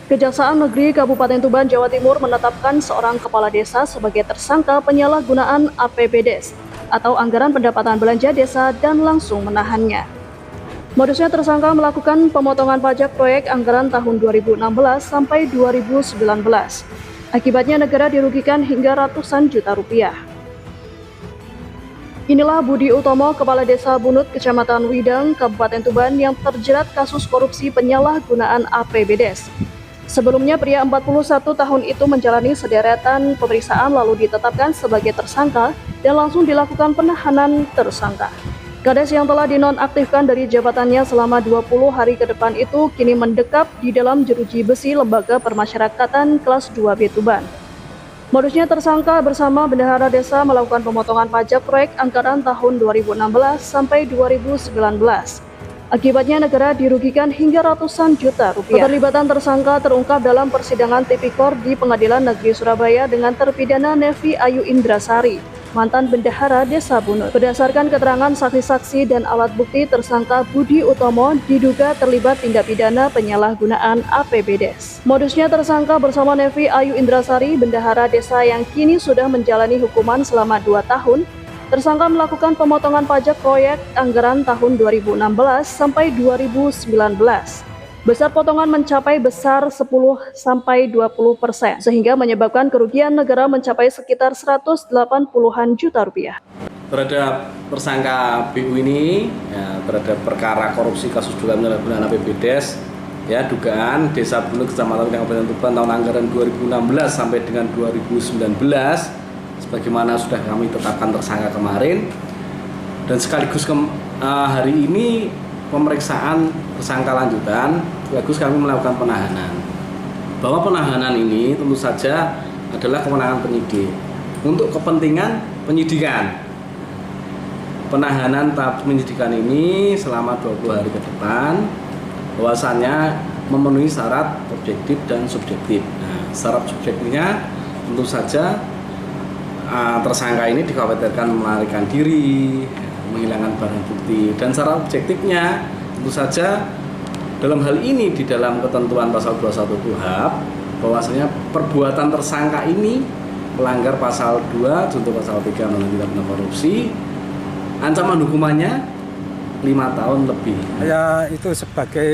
Kejaksaan Negeri Kabupaten Tuban, Jawa Timur menetapkan seorang kepala desa sebagai tersangka penyalahgunaan APBDes atau anggaran pendapatan belanja desa dan langsung menahannya. Modusnya tersangka melakukan pemotongan pajak proyek anggaran tahun 2016 sampai 2019. Akibatnya negara dirugikan hingga ratusan juta rupiah. Inilah Budi Utomo, Kepala Desa Bunut, Kecamatan Widang, Kabupaten Tuban yang terjerat kasus korupsi penyalahgunaan APBDes. Sebelumnya pria 41 tahun itu menjalani sederetan pemeriksaan lalu ditetapkan sebagai tersangka dan langsung dilakukan penahanan tersangka. Kades yang telah dinonaktifkan dari jabatannya selama 20 hari ke depan itu kini mendekap di dalam jeruji besi Lembaga Permasyarakatan kelas 2B Tuban. Modusnya tersangka bersama bendahara desa melakukan pemotongan pajak proyek anggaran tahun 2016 sampai 2019. Akibatnya negara dirugikan hingga ratusan juta rupiah. Keterlibatan tersangka terungkap dalam persidangan tipikor di Pengadilan Negeri Surabaya dengan terpidana Nevi Ayu Indrasari, mantan bendahara Desa Bunut. Berdasarkan keterangan saksi-saksi dan alat bukti, tersangka Budi Utomo diduga terlibat tindak pidana penyalahgunaan APBDes. Modusnya tersangka bersama Nevi Ayu Indrasari, bendahara desa yang kini sudah menjalani hukuman selama 2 tahun, tersangka melakukan pemotongan pajak proyek anggaran tahun 2016 sampai 2019. Besar potongan mencapai besar 10-20%, sehingga menyebabkan kerugian negara mencapai sekitar 180-an juta rupiah. Terhadap tersangka BU ini, terhadap perkara korupsi kasus dugaan penyalahgunaan APBDes, dugaan Desa Bunut, Kecamatan Kabupaten Tuban tahun anggaran 2016 sampai dengan 2019, sebagaimana sudah kami tetapkan tersangka kemarin, dan sekaligus hari ini pemeriksaan tersangka lanjutan, sekaligus kami melakukan penahanan. Bahwa penahanan ini tentu saja adalah kewenangan penyidik untuk kepentingan penyidikan. Penahanan tahap penyidikan ini selama 20 hari ke depan bahwasannya memenuhi syarat objektif dan subjektif. Nah, syarat subjektifnya tentu saja tersangka ini dikhawatirkan melarikan diri, menghilangkan barang bukti, dan secara objektifnya tentu saja dalam hal ini di dalam ketentuan pasal 21 KUHP bahwasanya perbuatan tersangka ini melanggar pasal 2 junto pasal 3 Undang-Undang Tindak Pidana Korupsi, ancaman hukumannya 5 tahun lebih. Saya itu sebagai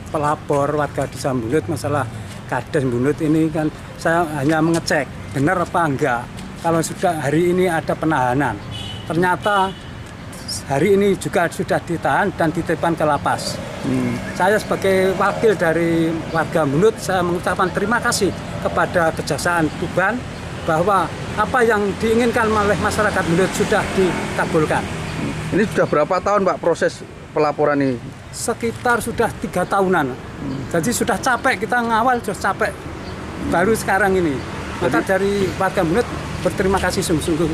pelapor warga Desa Bunut masalah Kades Bunut ini kan saya hanya mengecek benar apa enggak. Kalau sudah hari ini ada penahanan, ternyata hari ini juga sudah ditahan dan dititipkan ke lapas. Saya sebagai wakil dari warga Bunut, saya mengucapkan terima kasih kepada Kejaksaan Tuban bahwa apa yang diinginkan oleh masyarakat Bunut sudah dikabulkan. Ini sudah berapa tahun Pak proses pelaporan ini? Sekitar sudah 3 tahunan. Jadi sudah capek, kita ngawal sudah capek. Baru sekarang ini. Maka dari warga Bunut berterima kasih sungguh-sungguh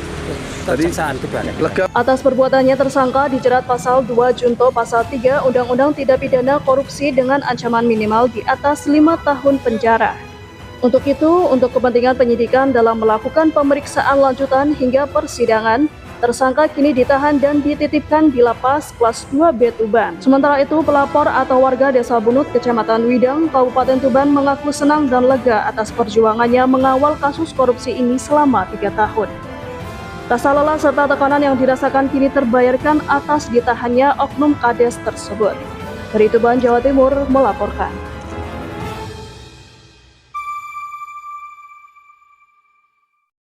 Kejaksaan Tuban. Atas perbuatannya tersangka dijerat pasal 2 junto pasal 3 Undang-Undang Tindak Pidana Korupsi dengan ancaman minimal di atas 5 tahun penjara. Untuk itu, untuk kepentingan penyidikan dalam melakukan pemeriksaan lanjutan hingga persidangan, tersangka kini ditahan dan dititipkan di lapas kelas 2B Tuban. Sementara itu, pelapor atau warga Desa Bunut, Kecamatan Widang, Kabupaten Tuban mengaku senang dan lega atas perjuangannya mengawal kasus korupsi ini selama 3 tahun. Rasa lelah serta tekanan yang dirasakan kini terbayarkan atas ditahannya oknum Kades tersebut. Dari Tuban, Jawa Timur, melaporkan.